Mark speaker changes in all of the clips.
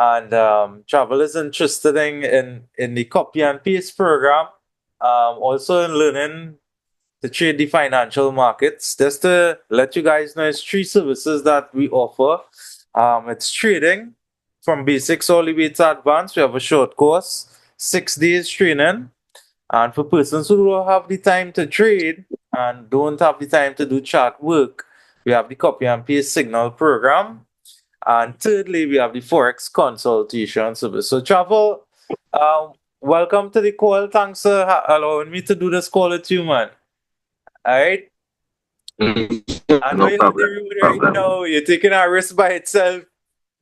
Speaker 1: and Travill is interested in the copy and paste program, also in learning to trade the financial markets. Just to let you guys know, it's three services that we offer. It's trading from basics all the way to advanced. We have a short course, 6 days training. And for persons who don't have the time to trade and don't have the time to do chart work, we have the copy and paste signal program. And thirdly, we have the Forex consultation service. So, Travel, welcome to the call. Thanks for allowing me to do this call with you, man. All right. I know
Speaker 2: No
Speaker 1: you're in the
Speaker 2: problem.
Speaker 1: room right
Speaker 2: Problem.
Speaker 1: now. You're taking a risk by itself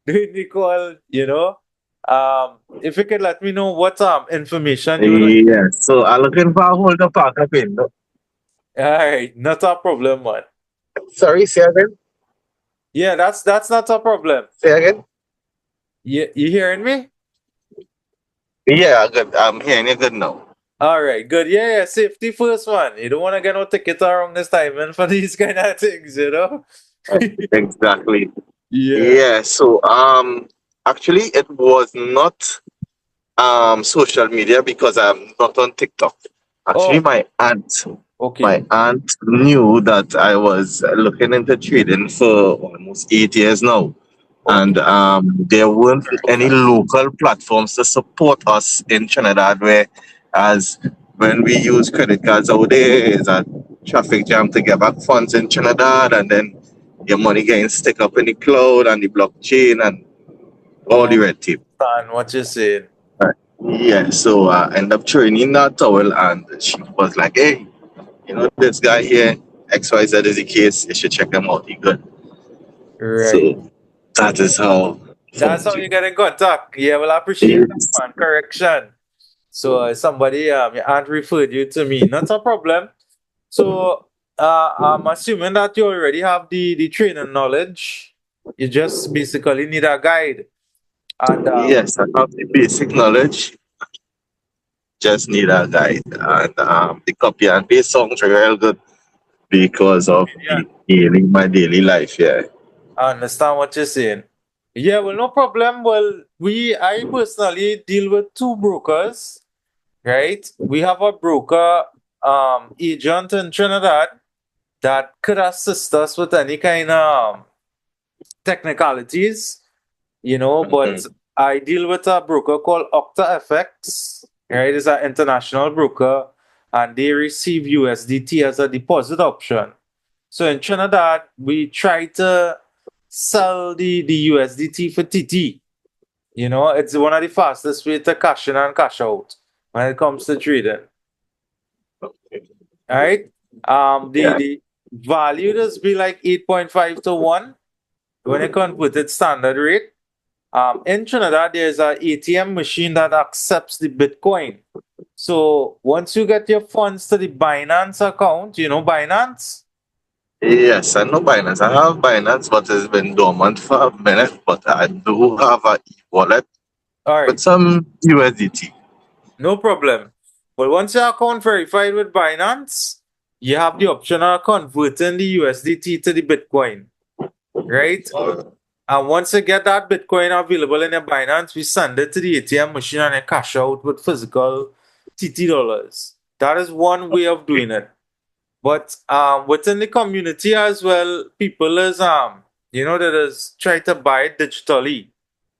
Speaker 1: doing the call, If you could let me know what information you would like.
Speaker 2: Yeah, so I'm looking for a hold of park up in. No?
Speaker 1: All right, not a problem, man.
Speaker 2: Sorry, say again.
Speaker 1: Yeah, that's not a problem.
Speaker 2: Say again.
Speaker 1: You hearing me?
Speaker 2: Yeah, good. I'm hearing you good now.
Speaker 1: All right, good. Yeah, safety first, man. You don't want to get no ticket around this time, man, for these kind of things.
Speaker 2: Exactly.
Speaker 1: Yeah.
Speaker 2: Yeah, so actually it was not social media because I'm not on TikTok. Actually
Speaker 1: Oh,
Speaker 2: my
Speaker 1: okay.
Speaker 2: aunt knew that I was looking into trading for almost 8 years now.
Speaker 1: Okay.
Speaker 2: And there weren't any local platforms to support us in Trinidad where as when we use credit cards out there is a traffic jam to get back funds in Trinidad, and then your money getting stuck up in the cloud and the blockchain and all
Speaker 1: Oh,
Speaker 2: the red tape.
Speaker 1: understand what you're saying.
Speaker 2: Right. Yeah, so I end up training that towel, and she was like, hey, this guy here, XYZ is the case, you should check him out, he good.
Speaker 1: Right.
Speaker 2: So that is how I
Speaker 1: That's
Speaker 2: found
Speaker 1: how you
Speaker 2: you.
Speaker 1: get in contact. Yeah, well, I appreciate that,
Speaker 2: Yes.
Speaker 1: man. Correction. So somebody, your aunt referred you to me. Not a problem. So I'm assuming that you already have the training knowledge. You just basically need a guide. And
Speaker 2: Yes, I have the basic knowledge, just need a guide. And the copy and paste sounds real good because of
Speaker 1: yeah,
Speaker 2: my daily life, yeah.
Speaker 1: I understand what you're saying. Yeah, well, no problem. Well, I personally deal with two brokers, right? We have a broker agent in Trinidad that could assist us with any kind of technicalities, but
Speaker 2: Mhm.
Speaker 1: I deal with a broker called OctaFX, right? It's an international broker, and they receive USDT as a deposit option. So in Trinidad, we try to sell the USDT for TT. It's one of the fastest way to cash in and cash out when it comes to trading. All right. The
Speaker 2: Yeah.
Speaker 1: the value does be like 8.5 to 1 when you convert it standard rate. In Trinidad, there's a ATM machine that accepts the Bitcoin. So once you get your funds to the Binance account, Binance.
Speaker 2: Yes, I know Binance. I have Binance, but it's been dormant for a minute. But I do have a e-wallet
Speaker 1: All
Speaker 2: with
Speaker 1: right,
Speaker 2: some USDT.
Speaker 1: no problem. But once your account verified with Binance, you have the option of converting the USDT to the Bitcoin, right? And once you get that Bitcoin available in your Binance, we send it to the ATM machine and you cash out with physical TT dollars. That is one way of doing it. But within the community as well, people is that is try to buy it digitally,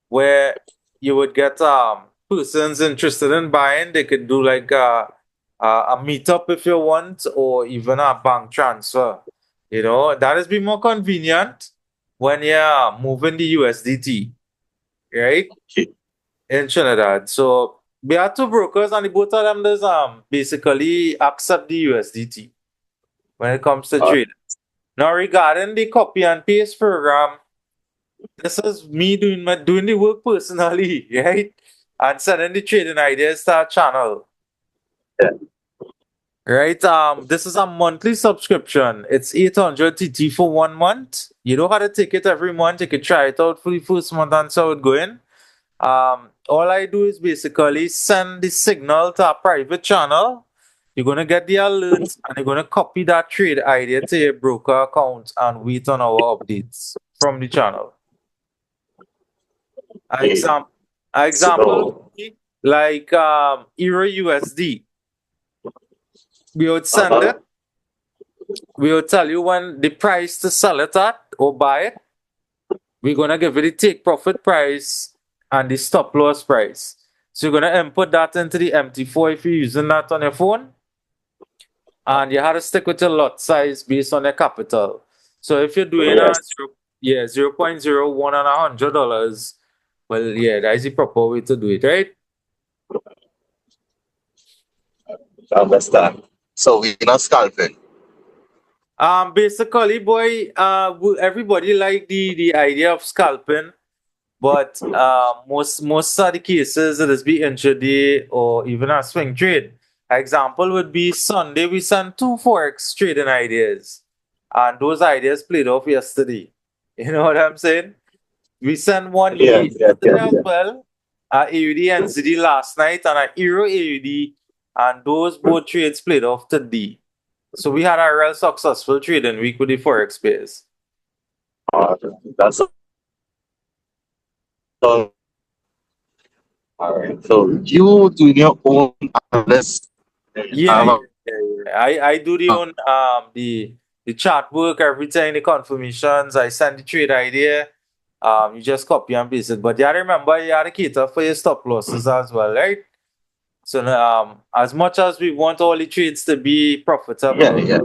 Speaker 1: where you would get persons interested in buying. They could do like a meetup if you want, or even a bank transfer. That is be more convenient when you're moving the USDT, right?
Speaker 2: Okay.
Speaker 1: In Trinidad. So we are two brokers, and the both of them does basically accept the USDT when it comes to
Speaker 2: Uh,
Speaker 1: trade. Now, regarding the copy and paste program, this is me doing the work personally, right? And sending the trading ideas to our channel,
Speaker 2: yeah.
Speaker 1: right? This is a monthly subscription. It's 800 TT for 1 month. You don't have to take it every month. You can try it out for the first month and see how it's going. All I do is basically send the signal to a private channel. You're gonna get the alerts and you're gonna copy that trade idea to your broker account and wait on our updates from the channel.
Speaker 2: Okay.
Speaker 1: Example would
Speaker 2: So,
Speaker 1: be like Euro USD. We would send
Speaker 2: uh-huh.
Speaker 1: it. We would tell you when the price to sell it at or buy it. We're gonna give you the take profit price and the stop loss price. So you're gonna input that into the MT4 if you're using that on your phone, and you have to stick with your lot size based on your capital. So if you're doing a
Speaker 2: Yes,
Speaker 1: 0.01 and $100, well, yeah, that is the proper way to do it, right?
Speaker 2: I understand. So we're not scalping.
Speaker 1: Basically, boy, everybody like the idea of scalping, but most of the cases it is be intraday or even a swing trade. Example would be Sunday we sent two Forex trading ideas, and those ideas played off yesterday. You know what I'm saying? We sent one
Speaker 2: Yes, yes,
Speaker 1: yesterday
Speaker 2: yes,
Speaker 1: as
Speaker 2: yes.
Speaker 1: well, AUD and ZD last night, and a Euro AUD, and those both trades played off today. So we had a real successful trading week with the Forex pairs.
Speaker 2: Uh, that's all. All right. So you do your own analysis.
Speaker 1: Yeah, yeah,
Speaker 2: Um,
Speaker 1: yeah, yeah. I do the chart work, everything, the confirmations. I send the trade idea. You just copy and paste it. But you gotta remember you gotta cater for your stop losses as well, right? So as much as we want all the trades to be
Speaker 2: yeah,
Speaker 1: profitable,
Speaker 2: yeah.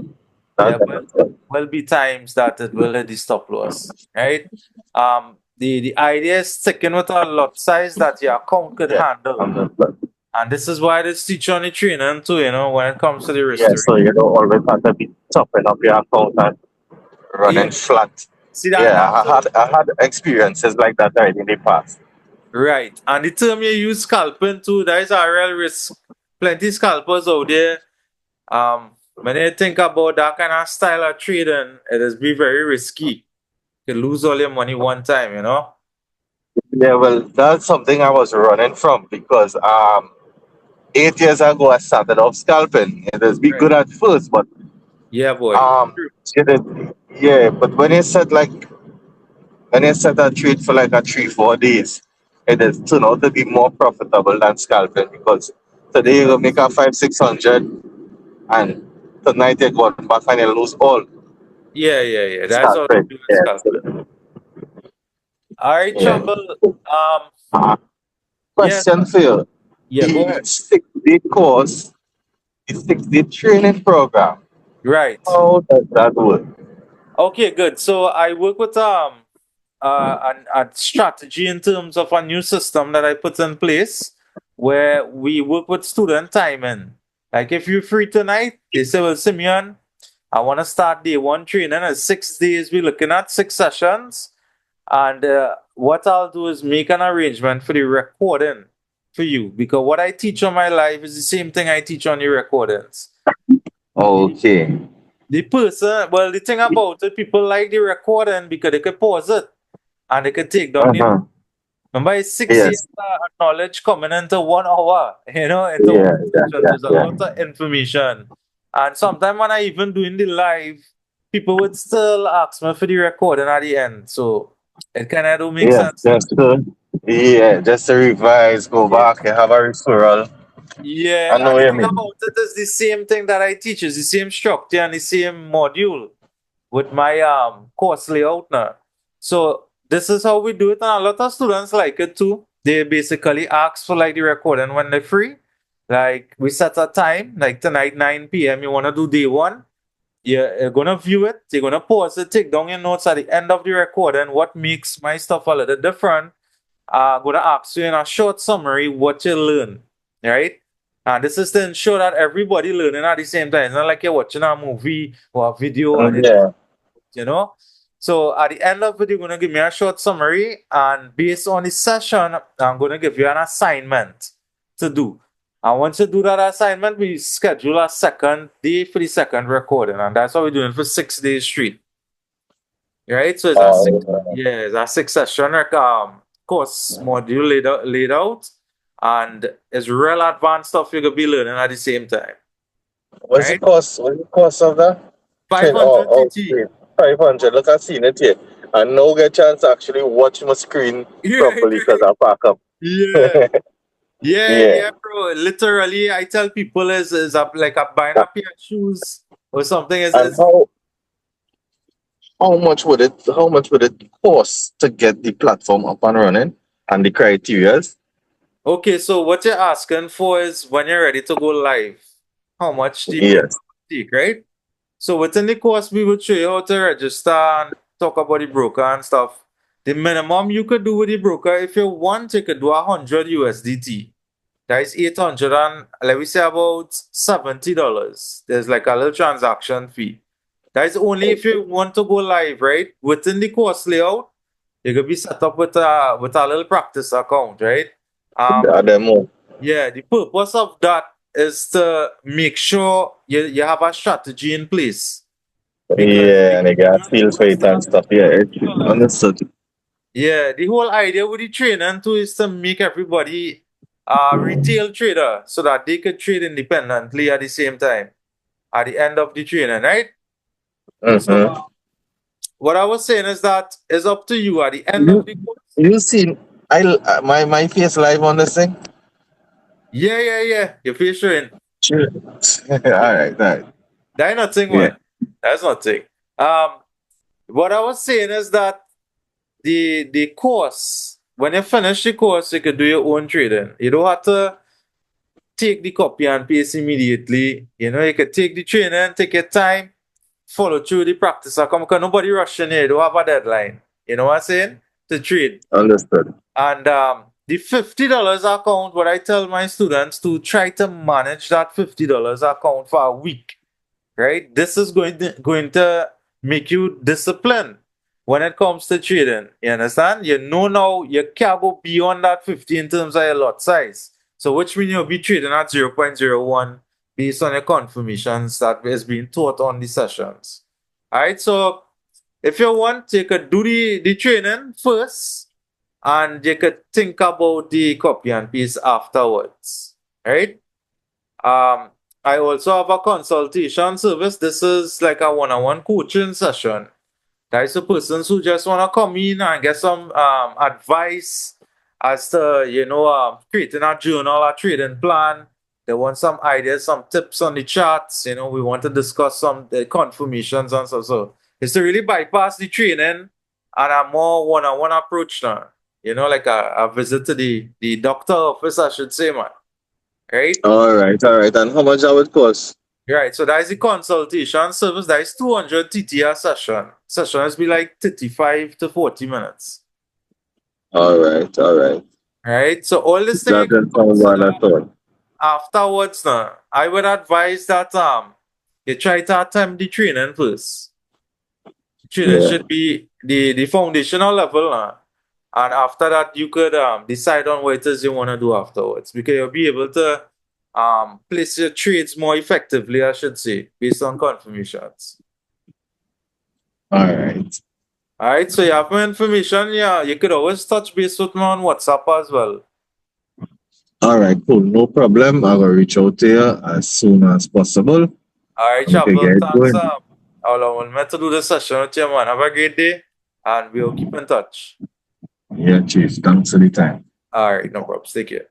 Speaker 1: there
Speaker 2: That's
Speaker 1: will be times that it will hit the stop loss, right? The idea is sticking with a lot size that your account could
Speaker 2: yeah.
Speaker 1: handle.
Speaker 2: Understood.
Speaker 1: And this is why this teach on the training too, when it comes to the
Speaker 2: Yeah,
Speaker 1: risk.
Speaker 2: so you don't always have to be topping up your account and
Speaker 1: Yeah.
Speaker 2: running flat.
Speaker 1: See that
Speaker 2: Yeah,
Speaker 1: that's a,
Speaker 2: I had experiences like that already in the past.
Speaker 1: right. And the term you use scalping too, that is a real risk. Plenty scalpers out there. When you think about that kind of style of trading, it is be very risky. You lose all your money one time.
Speaker 2: Yeah, well, that's something I was running from because 8 years ago I started off scalping. It has been
Speaker 1: Right.
Speaker 2: good at first, but
Speaker 1: Yeah, boy.
Speaker 2: um, you know, yeah, but when you set a trade for like a 3 4 days, it has turned out to be more profitable than scalping because
Speaker 1: It
Speaker 2: today you make
Speaker 1: does.
Speaker 2: a 5 600 and tonight you go back and you lose all
Speaker 1: Yeah, yeah, yeah. That's all
Speaker 2: scalping.
Speaker 1: you do with
Speaker 2: Yeah.
Speaker 1: scalping. All right,
Speaker 2: Yeah.
Speaker 1: Travill. Um,
Speaker 2: Uh,
Speaker 1: yes.
Speaker 2: Question for you.
Speaker 1: Yeah, go
Speaker 2: The
Speaker 1: ahead.
Speaker 2: 6 day course, the 6 day training program,
Speaker 1: Right.
Speaker 2: how does that work?
Speaker 1: Okay, good. So I work with a strategy in terms of a new system that I put in place where we work with student timing. Like if you're free tonight, they say, well, Simeon, I want to start day one training at 6 days. We're looking at 6 sessions. And what I'll do is make an arrangement for the recording for you because what I teach on my live is the same thing I teach on the recordings. The,
Speaker 2: Okay.
Speaker 1: the person, well, the thing about it, people like the recording because they could pause it and they could take down the.
Speaker 2: Uh-huh.
Speaker 1: Remember, it's 6 years
Speaker 2: Yes.
Speaker 1: of knowledge coming into 1 hour, into one
Speaker 2: Yeah, yeah,
Speaker 1: session.
Speaker 2: yeah,
Speaker 1: There's a
Speaker 2: yeah.
Speaker 1: lot of information. And sometimes when I even doing the live, people would still ask me for the recording at the end. So it kind of don't make
Speaker 2: Yes,
Speaker 1: sense to me.
Speaker 2: just to, yeah, just to revise, go
Speaker 1: Yeah.
Speaker 2: back, you have a referral. I
Speaker 1: Yeah,
Speaker 2: know
Speaker 1: and
Speaker 2: what
Speaker 1: the
Speaker 2: you
Speaker 1: thing
Speaker 2: mean.
Speaker 1: about it is the same thing that I teach is the same structure and the same module with my course layout now. So this is how we do it, and a lot of students like it too. They basically ask for like the recording when they're free. Like we set a time, like tonight 9 p.m. You wanna do day one. You're gonna view it, you're gonna pause it, take down your notes at the end of the recording. What makes my stuff a little different? I'm gonna ask you in a short summary what you learn, right? And this is to ensure that everybody learning at the same time. It's not like you're watching a movie or a video and it
Speaker 2: Yeah.
Speaker 1: you know. So at the end of it, you're gonna give me a short summary, and based on the session, I'm gonna give you an assignment to do. And once you do that assignment, we schedule a second day for the second recording, and that's what we're doing for 6 days straight. Right? So it's a six,
Speaker 2: Uh,
Speaker 1: yeah, it's a 6 session course module laid out, and it's real advanced stuff you're gonna be learning at the same time.
Speaker 2: what's the
Speaker 1: Right?
Speaker 2: cost? What's the cost of that? Train,
Speaker 1: 500
Speaker 2: oh,
Speaker 1: TT.
Speaker 2: train. 500. Look, I seen it here. I now get a chance to actually watch my screen
Speaker 1: Right,
Speaker 2: properly because
Speaker 1: right.
Speaker 2: I pack up.
Speaker 1: Yeah. Yeah,
Speaker 2: Yeah.
Speaker 1: yeah, bro. Literally, I tell people is up like a buying a pair of shoes or something
Speaker 2: And
Speaker 1: is
Speaker 2: how much would it cost to get the platform up and running and the criterias?
Speaker 1: okay. So what you're asking for is when you're ready to go live, how much the program
Speaker 2: Yes.
Speaker 1: take, right? So within the course, we will show you how to register and talk about the broker and stuff. The minimum you could do with the broker, if you want, you could do 100 USDT. That is 800 and let me say about $70. There's like a little transaction fee. That is only if you want to go live, right? Within the course layout, you could be set up with a little practice account, right?
Speaker 2: The demo.
Speaker 1: Yeah, the purpose of that is to make sure you have a strategy in place. Because
Speaker 2: Yeah, and I got feel for it and stuff. Yeah, it,
Speaker 1: $50,
Speaker 2: understood.
Speaker 1: yeah, the whole idea with the training too is to make everybody retail trader so that they could trade independently at the same time at the end of the training, right? So
Speaker 2: Mm-hmm.
Speaker 1: what I was saying is that it's up to you at the end of
Speaker 2: You
Speaker 1: the course.
Speaker 2: you seen my face live on this thing?
Speaker 1: Yeah, yeah, yeah. Your face showing.
Speaker 2: Sure. All right, all right.
Speaker 1: That's nothing,
Speaker 2: Yeah.
Speaker 1: man. That's nothing. Um, what I was saying is that the course, when you finish the course, you could do your own trading. You don't have to take the copy and paste immediately. You know, you could take the training, take your time, follow through the practice. Because nobody rushing here. You don't have a deadline. You know what I'm saying? To trade.
Speaker 2: Understood.
Speaker 1: And the $50 account, what I tell my students to try to manage that $50 account for a week, right? This is going to make you disciplined when it comes to trading. You understand? You know now you can't go beyond that 50 in terms of your lot size. So which means you'll be trading at 0.01 based on your confirmations that is being taught on the sessions. All right, so if you want, you could do the training first and you could think about the copy and paste afterwards. Right? Um, I also have a consultation service. This is like a one-on-one coaching session. That is the persons who just want to come in and get some advice as to, creating a journal, a trading plan. They want some ideas, some tips on the charts. We want to discuss some confirmations and stuff. So it's to really bypass the training and a more one-on-one approach now. Like a visit to the doctor office, I should say, man. Right?
Speaker 2: All right, all right. And how much that would cost?
Speaker 1: Right, so that is the consultation service. That is 200 TTR session. Sessions be like 35 to 40 minutes.
Speaker 2: All right, all right.
Speaker 1: Right, so all this thing you could
Speaker 2: Doesn't sound bad
Speaker 1: consider
Speaker 2: at all.
Speaker 1: afterwards now. I would advise that you try to attempt the training first. Training
Speaker 2: Yeah.
Speaker 1: should be the foundational level now. And after that you could decide on what it is you want to do afterwards. Because you'll be able to place your trades more effectively, I should say, based on confirmations.
Speaker 2: All right.
Speaker 1: All right, so you have my information. Yeah, you could always touch base with me on WhatsApp as well.
Speaker 2: All right, cool. No problem. I will reach out to you as soon as possible.
Speaker 1: All right,
Speaker 2: And we can
Speaker 1: Travill,
Speaker 2: get it
Speaker 1: thanks.
Speaker 2: going.
Speaker 1: I'll meant to do the session with you, man. Have a great day, and we'll keep in touch.
Speaker 2: Yeah, Chief. Thanks for the time.
Speaker 1: All right, no problems. Take care.